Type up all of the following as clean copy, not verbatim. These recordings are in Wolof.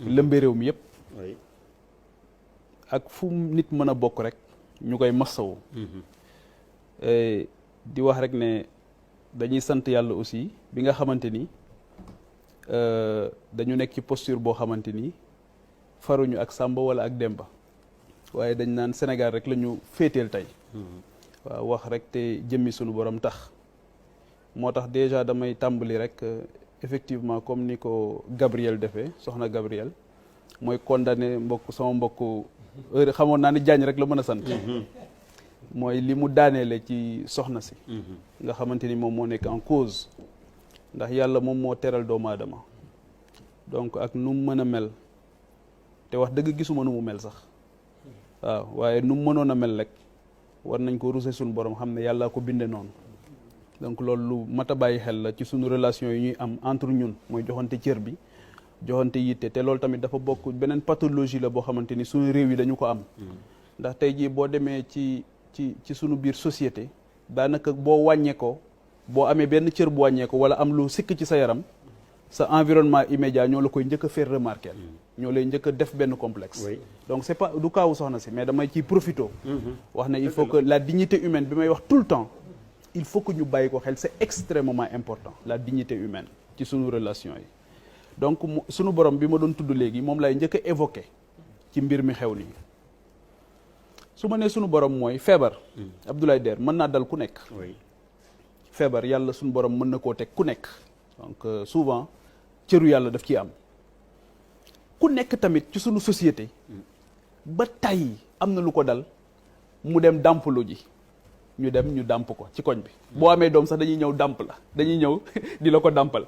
lëmbe réew mi yëpp ak fu nit mën a bokk rek ñu koy massawu di wax rek ne dañuy sant yàlla aussi bi nga xamante ni dañu nekk ci posture boo xamante ni faruñu ak Samba wala ak Demba waaye dañ naan Sénégal rek la ñu féeteel tey waaw wax rek te jëmmi sunu borom tax moo tax déjà damay tàmbali rek effectivement comme ni ko Gabriel defee soxna Gabriel mooy condamné sama mbokk heure xamoon naa ni Diagne rek la mën a sant mooy li mu daaneele ci soxna si nga xamante ni moom moo nekk en cause ndax yàlla moom moo teral doomu aadama donc ak nu mu mën a mel te wax dëgg gisuma nu mu mel sax waaw waaye nu mu mënoon a mel rek war nañ ko ruse suñu borom xam ne yàlla ko binde noonu donc loolu lu mat a bàyyi xel la ci suñu relation yi ñuy am entre ñun mooy joxante cër bi joxante yitte te loolu tamit dafa bokk beneen pathologie la boo xamante ni suñu réew yi dañu ko am ndax tey jii boo demee ci suñu biir société daanaka boo wàññeekoo boo amee benn cër bu wàññeeko wala am lu sikk ci sa yaram sa environnement immédiat ñoo la koy njëkk a faire remarquer ñoo lay njëkk a def benn complexe donc c'est pas du kaawu soxna si mais damay ciy profito wax ne il faut que la dignité humaine bi may wax tout le temps il faut que ñu bàyyi ko xel c'est extrêmement important la dignité humaine ci suñu relation yi donc suñu borom bi ma doon tudd léegi moom lay njëkk a évoquer ci mbir mi xew nii su ma nee suñu borom mooy feebar Abdoulaye Der mën naa dal ku nekk feebar yàlla suñu borom mën na koo teg ku nekk donc souvent cëru yàlla daf ciy am ku nekk tamit ci suñu société ba tey am na lu ko dal mu dem dàmpalu ji ñu dem ñu dàmp ko ci koñ bi boo amee doom sax dañuy ñëw dàmp la dañuy ñëw di la ko dàmpal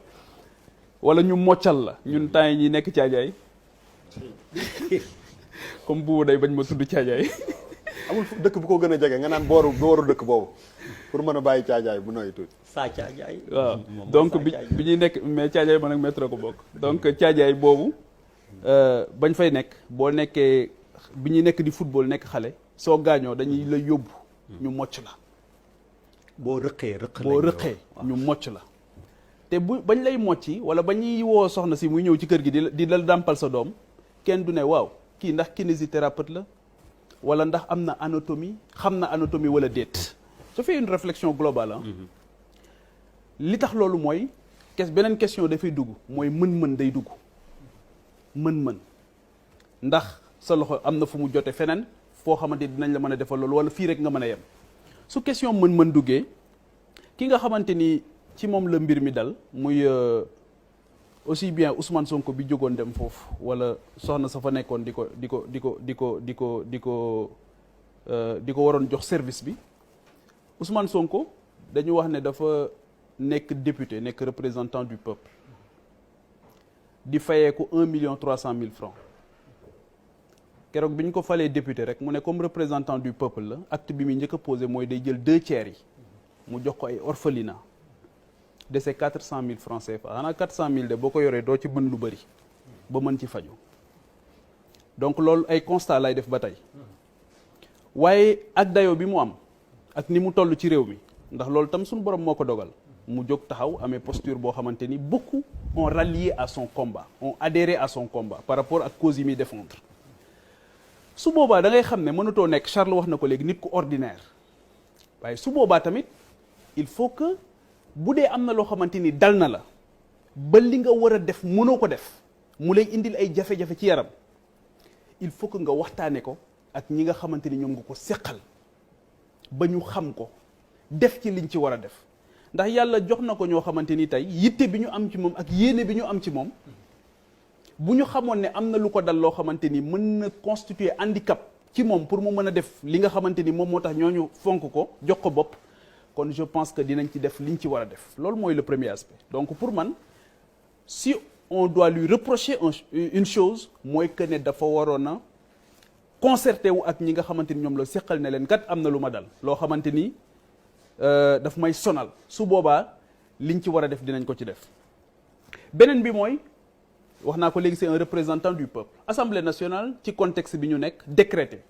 wala ñu moccal la ñun temps yi ñi nekk caajaay comme buubu day bañ ma tudd caajaay amul dëkk bu ko gën a jege nga naan booru dëkk boobu pour mën a bàyyi caajaay bu nooy tuuti saa caajaay waaw donc bi ñuy nekk mais caajaay man ak métro ko bokk donc caajaay boobu bañ fay nekk boo nekkee bi ñuy nekk di football nekk xale soo gaañoo dañuy la yóbbu ñu mocc la boo rëqee ñu mocc la te bañ lay mocci wala ba ñuy woo soxna si muy ñëw ci kër gi di la dàmpal sa doom kenn du ne waaw kii ndax kinésithérapeute la wala ndax am na anatomie xam na anatomie wala déet je fais une réflexion globale li tax loolu mooy beneen question dafay dugg mooy mën-mën day dugg mën-mën ndax sa loxo am na fu mu jote feneen foo xamante dinañ la mën a defal loolu wala fii rek nga mën a yem su question mën-mën duggee ki nga xamante ni ci moom la mbir mi dal muy aussi bien Ousmane Sonko bi jógoon dem foofu wala soxna sa fa nekkoon di ko waroon jox service bi Ousmane Sonko dañu wax ne dafa nekk député nekk représentant du peuple di fayeeku 1,3 francs keroog bi ñu ko falee député rek mu ne comme représentant du peuple la acte bi muy njëkk a posé mooy day jël 2/3 yi mu jox ko ay orphelinat de ces 400 000 francs CFA xanaa 400 000 de boo ko yoree doo ci mën lu bëri ba mën ci faju donc loolu ay constat lay def ba tey waaye ak dayo bi mu am ak ni mu toll ci réew mi ndax loolu tam suñu borom moo ko dogal mu jóg taxaw amee posture boo xamante ni beaucoup ont rallié à son combat ont adhéré à son combat par rapport ak cause yi muy défendre su boobaa da ngay xam ne mënatoo nekk Charles wax na ko léegi nit ku ordinaire waaye su boobaa tamit il faut que bu dee am na loo xamante ni dal na la ba li nga war a def mënoo ko def mu lay indil ay jafe-jafe ci yaram il faut que nga waxtaane ko ak ñi nga xamante ni ñoom nga ko seqal ba ñu xam ko def ci liñ ci war a def ndax yàlla jox na ko ñoo xamante ni tey yitte bi ñu am ci moom ak yéene bi ñu am ci moom bu ñu xamoon ne am na lu ko dal loo xamante ni mën na constituer handicap ci moom pour mu mën a def li nga xamante ni moom moo tax ñooñu fonk ko jox ko bopp kon je pense que dinañ ci def liñ ci war a def loolu mooy le premier aspect donc pour man si on doit lui reprocher une chose mooy que ne dafa waroon a concerté wu ak ñi nga xamante ni ñoom la seqal ne leen kat am na lu ma dal loo xamante ni daf may sonal su boobaa liñ ci war a def dinañ ko ci def beneen bi mooy wax naa ko léegi c'est un représentant du peuple Assemblée nationale ci contexte bi ñu nekk décrété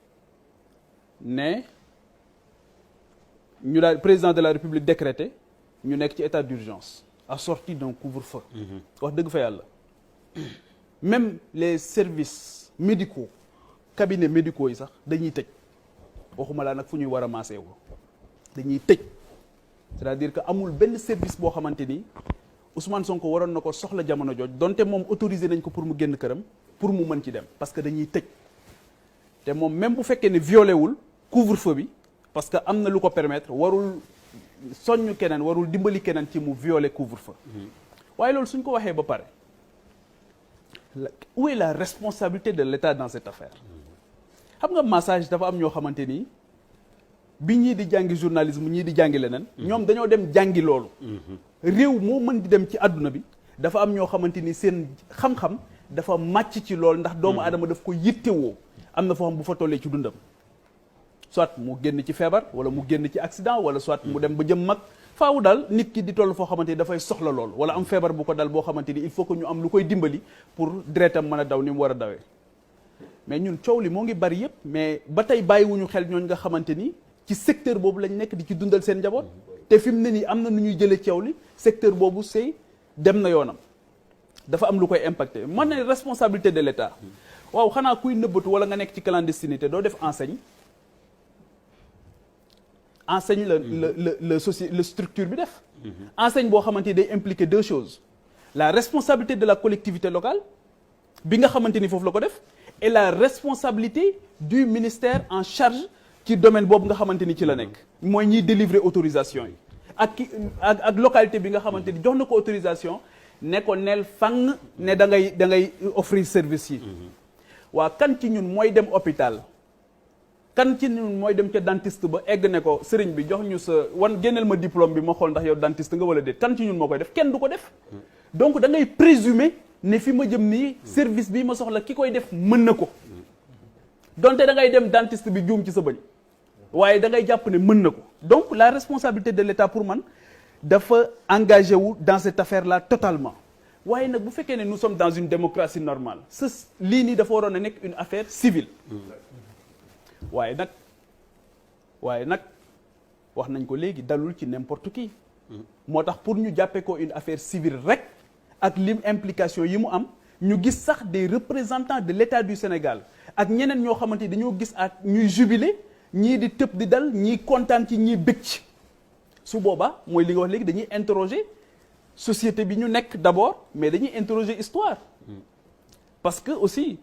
ne ñu daal président de la République décrété ñu nekk ci état d'urgence assorti d'un couvre-feu wax dëgg fa yàlla même les services médicaux cabinets médicaux yi sax dañuy tëj waxuma laa nag fu ñuy war a maasee ko dañuy tëj c'est-à-dire que amul benn service boo xamante ni Ousmane Sonko waroon na ko soxla jamono jooj donte moom autorisé nañ ko pour mu génn këram pour mu mën ci dem parce que dañuy tëj te moom même bu fekkee ne violé wul couvre-feu bi parce que am na lu ko permettre warul soññ keneen warul dimbali keneen ci mu violé couvre-feu waaye loolu suñ ko waxee ba pare où est la responsabilité de l'État dans cette affaire xam nga massage dafa am ñoo xamante ni bi ñii di jàngi journalisme ñii di jàngi leneen ñoom dañoo dem jàngi loolu réew moo mën di dem ci àdduna bi dafa am ñoo xamante ni seen xam-xam dafa màcc ci loolu ndax doomu aadama daf ko yittewoo am na foo xam bu fa tollee ci dundam soit mu génn ci feebar wala mu génn ci accident wala soit mu dem ba jëm mag faawu daal nit ki di toll foo xamante ni dafay soxla lool wala am feebar bu ko dal boo xamante ni il faut que ñu am lu koy dimbali pour deretam mën a daw ni mu war a dawee mais ñun coow li moo ngi bari yëpp mais ba tey bàyyiwuñu xel ñooñ nga xamante ni ci secteur boobu lañ nekk di ci dundal seen njaboot te fi mu ne nii am na nu ñuy jëlee coow li secteur boobu c'est dem na yoonam dafa am lu koy impacté man ne responsabilité de l'État waaw xanaa kuy nëbbatu wala nga nekk ci clandestinité doo def enseigne la structure bi def enseigne boo xamante ni day impliquer deux choses la responsabilité de la collectivité locale bi nga xamante ni foofu la ko def et la responsabilité du ministère en charge ci domaine boobu nga xamante ni ci la nekk mooy ñiy délivrer autorisation yi ak localité bi nga xamante ni jox na ko autorisation ne ko neel fang ne da ngay offrir service yi waa kan ci ñun mooy dem hôpital kan ci ñun mooy dem ca dentiste ba egg ne ko sëriñ bi jox ñu sa génneel ma diplôme bi ma xool ndax yow dentiste nga wala déet kan ci ñun moo koy def kenn du ko def donc da ngay présumer ne fi ma jëm nii service bi ma soxla ki koy def mën na ko donte da ngay dem dentiste bi juum ci sa bëñ waaye da ngay jàpp ne mën na ko donc la responsabilité de l'État pour man dafa engagé wu dans cette affaire là totalement waaye nag bu fekkee ne nous sommes dans une démocratie normale lii nii dafa waroon a nekk une affaire civile waaye nag wax nañ ko léegi dalul ci n'importe qui moo tax pour ñu jàppee ko une affaire civile rek ak lim implication yi mu am ñu gis sax des représentants de l'État du Sénégal ak ñeneen ñoo xamante ni dañoo gis ak ñuy jubilé ñii di tëb di dal ñii kontaan ci ñii bëgg ci su boobaa mooy li nga wax léegi dañuy interroger société bi ñu nekk d'abord mais dañuy interroger histoire parce que aussi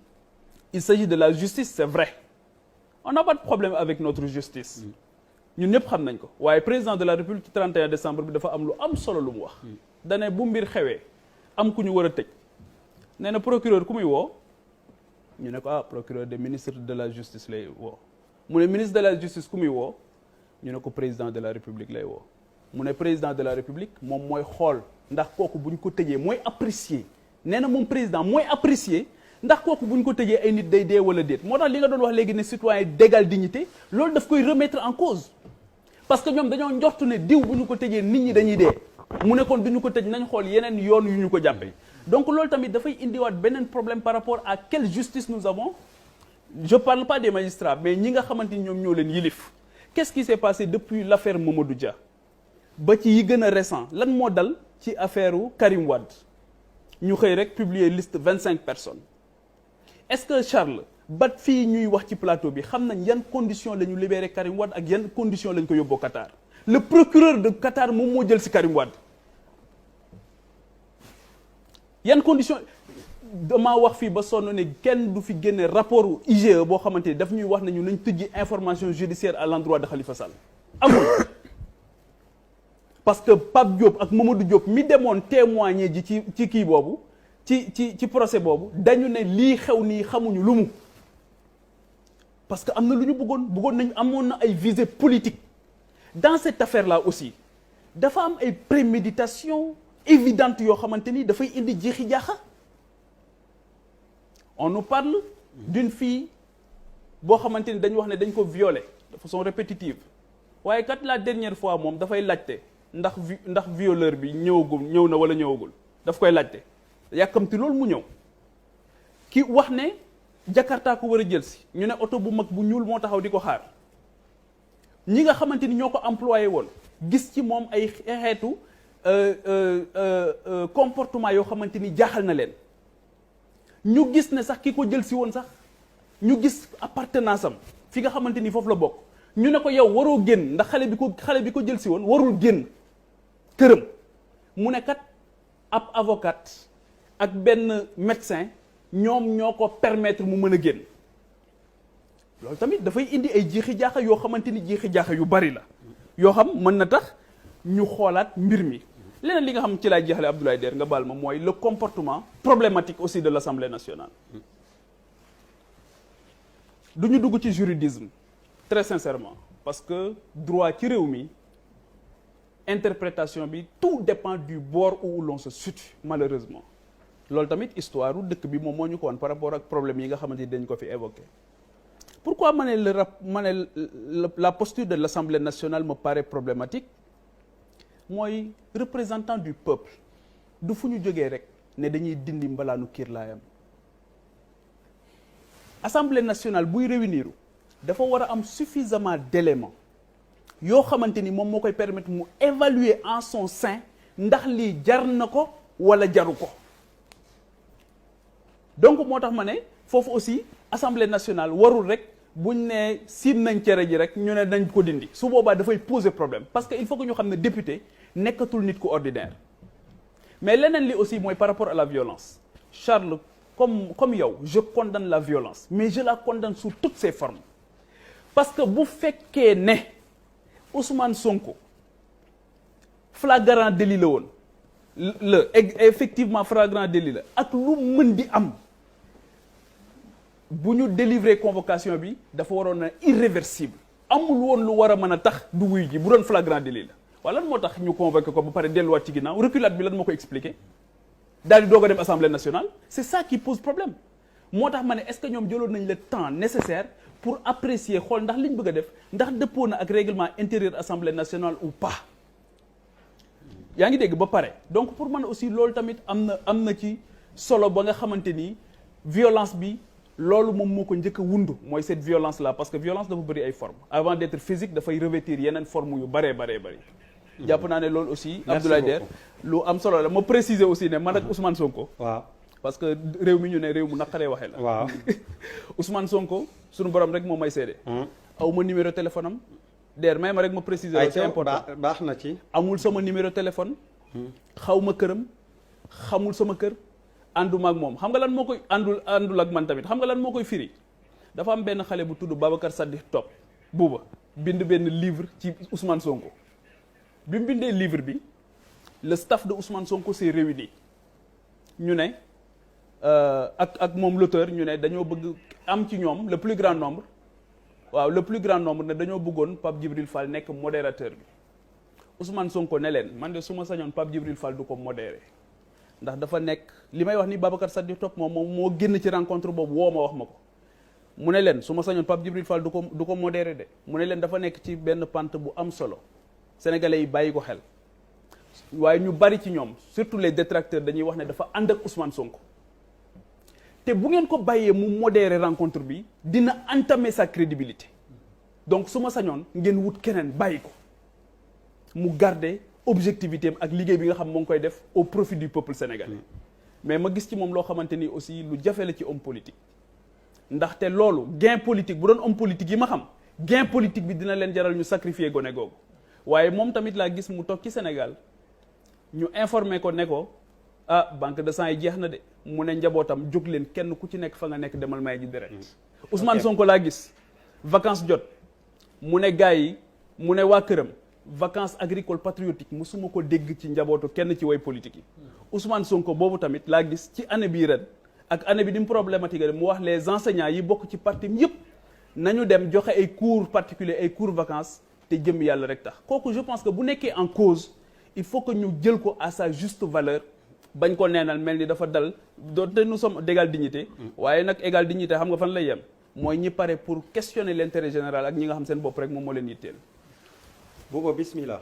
il s'agit de la justice c'est vrai on n'a pas de problème avec notre justice ñun ñëpp xam nañ ko waaye président de la République ci 31 décembre bi dafa am lu am solo lu mu wax dane bu mbir xewee am ku ñu war a tëj nee na procureur ku muy woo ñu ne ko procureur des ministres de la justice lay woo mu ne ministre de la justice ku muy woo ñu ne ko président de la République lay woo mu ne président de la République moom mooy xool ndax kooku bu ñu ko tëjee mooy apprécier nee na moom président mooy apprécier ndax kooku bu ñu ko tëjee ay nit day dee wala déet moo tax li nga doon wax léegi ne citoyen d'égale dignité loolu daf koy remettre en cause parce que ñoom dañoo njortu ne diw bu ñu ko tëjee nit ñi dañuy dee mu ne kon du ñu ko tëj nañ xool yeneen yoon yu ñu ko jàppee donc loolu tamit dafay indiwaat beneen problème par rapport à quelle justice nous avons je parle pas des magistrats mais ñi nga xamante ni ñoom ñoo leen yilif qu'est-ce qui s'est passé depuis l'affaire Mamadou Dia ba ci yi gën a récent lan moo dal ci affaire Karim Wade ñu xëy rek publier liste 25 personnes est-ce que Charles ba fii ñuy wax ci plateau bi xam nañ yan conditions la ñu libérer Karim Wade ak yan conditions la ñu ko yóbboo Qatar le procureur de Qatar moom moo jël ci Karim Wade yan conditions damaa wax fii ba sonn ne kenn du fi génne rapport IGE boo xamante ni daf ñuy wax nañu nañ tëjji information judiciaire à l'endroit de Khalifa Sall amul parce que Pape Diop ak Mamadou Diop mi demoon témoigner ji ci kii boobu ci procès boobu dañu ne lii xew nii xamuñu lu mu parce que am na lu ñu bëggoon nañu amoon na ay visées politiques dans cette affaire là aussi dafa am ay préméditation évidente yoo xamante ni dafay indi jeexi jaaxa on nous parle d'une fille boo xamante ni dañu wax ne dañ ko violer de façon répétitive waaye kat la dernière fois moom dafay laajte ndax violeur bi ñëw na wala ñëwagul daf koy laajte yàkkamti loolu mu ñëw ki wax ne Jakarta ko war a jël si ñu ne oto bu mag bu ñuul moo taxaw di ko xaar ñi nga xamante ni ñoo ko employé woon gis ci moom ay xeetu comportement yoo xamante ni jaaxal na leen ñu gis ne sax ki ko jël si woon sax ñu gis appartenance am fi nga xamante ni foofu la bokk ñu ne ko yow waroo génn ndax xale bi ko jël si woon warul génn këram mu ne kat ab avocat ak benn médecin ñoom ñoo ko permettre mu mën a génn loolu tamit dafay indi ay jiixi jaaxa yoo xamante ni jiixi jaaxa yu bari la yoo xam mën na tax ñu xoolaat mbir mi leneen li nga xam ci laay jeexale Abdoulaye Der nga baal ma mooy le comportement problématique aussi de l'Assemblée nationale du ñu dugg ci juridisme très sincèrement parce que droit ci réew mi interprétation bi tout dépend du bord où l'on se situe malheureusement loolu tamit histoire u dëkk bi moom moo ñu ko woon par rapport ak problème yi nga xamante ni dañ ko fi évoqué pourquoi la posture de l'Assemblée nationale me paraît problématique mooy représentant du peuple du fu ñu jógee rek ne dañuy dindi mbalaanu kiirlaayam Assemblée nationale buy réunir dafa war a am suffisamment d'éléments yoo xamante ni moom moo koy permettre mu évaluer en son sein ndax lii jar na ko wala jaru ko donc moo tax ma ne foofu aussi Assemblée nationale warul rek buñ ne siim nañ cere ji rek ñu ne nañ ko dindi su boobaa dafay poser problème parce que il faut que ñu xam ne député nekkatul nit ku ordinaire mais leneen li aussi mooy par rapport à la violence Charles comme yow je condamne la violence mais je la condamne sous toutes ses formes parce que bu fekkee ne Ousmane Sonko flagrant délit la woon effectivement flagrant délit la ak lu mën di am bu ñu délivrer convocation bi dafa waroon na irréversible amul woon lu war a mën a tax du wuy ji bu doon flagrant délit la wala lan moo tax ñu convoqué ko ba pare delluwaat ci ginnaaw reculade bi lan moo ko expliquer daal di doog a dem Assemblée nationale c'est ça qui pose problème moo tax ma ne est-ce que ñoom jëloon nañ le temps nécessaire pour apprécier xool ndax li ñu bëgg a def ndax dëppoo na ak règlement intérieur Assemblée nationale ou pas yaa ngi dégg ba pare donc pour man aussi loolu tamit am na ci solo ba nga xamante ni violence bi loolu moom moo ko njëkk a wundu mooy cette violence là parce que violence dafa bëri ay formes avant d'être physique dafay revêtir yeneen formes yu bëree bëri jàpp naa ne loolu aussi Abdoulaye Der lu am solo la ma préciser aussi ne man ak Ousmane Sonko waaw parce que réew mi ñu ne réew mu naqaree waxee la waaw Ousmane Sonko suñu borom rek moom may seede aw ma numéro téléphone am Der may ma rek ma préciser c'est important baax na ci amul sama numéro téléphone xaw ma këram xamul sama kër ànduma ak moom xam nga lan moo koy àndul ak man tamit xam nga lan moo koy firi dafa am benn xale bu tudd Babacar Sadikh Top buuba bind benn livre ci Ousmane Sonko bi mu bindee livre bi le staff de Ousmane Sonko s'est réuni ñu ne ak moom l'auteur ñu ne dañoo bëgg am ci ñoom le plus grand nombre ne dañoo bëggoon Pape Djibril Fall nekk modérateur bi Ousmane Sonko ne leen man de su ma sañoon Pape Djibril Fall du ko modéré ndax dafa nekk li may wax ni Babacar Sadikh Top moom moo génn ci rencontre boobu woo ma wax ma ko mu ne leen su ma sañoon Pape Djibril Fall du ko modéré de mu ne leen dafa nekk ci benn pente bu am solo sénégalais yi bàyyi ko xel waaye ñu bari ci ñoom surtout les détracteurs dañuy wax ne dafa ànd ak Ousmane Sonko te bu ngeen ko bàyyee mu modérer rencontre bi dina entamer sa crédibilité donc su ma sañoon ngeen wut keneen bàyyi ko mu garder objectivité am ak liggéey bi nga xam moo ngi koy def au profit du peuple sénégalais mais ma gis ci moom loo xamante ni aussi lu jafe la ci homme politique ndaxte loolu gain politique bu doon homme politique yi ma xam gain politique bi dina leen jaral ñu sacrifier gone googu waaye moom tamit laa gis mu toog ci Sénégal ñu informer ko ne ko banque de sang yi jeex na de mu ne njabootam jóg leen kenn ku ci nekk fa nga nekk demal may ji deret Ousmane Sonko laa gis vacances jot mu ne gars yi mu ne waa këram vacances agricoles patriotiques musuma ko dégg ci njabootu kenn ci way politique yi Ousmane Sonko boobu tamit laa gis ci année bii ren ak année bi ni mu problématique mu wax les enseignants yi bokk ci parti yëpp nañu dem joxe ay cours particuliers ay cours vacances te jëm yàlla rek tax kooku je pense que bu nekkee en cause il faut que ñu jël ko à sa juste valeur bañ ko neenal mel ni dafa dal doonte nous sommes d'égale dignité waaye nag égale dignité xam nga fan lay yem mooy ñi pare pour questionner l'intérêt général ak ñi nga xam seen bopp rek moom moo leen yitteel. Bouba bismillah.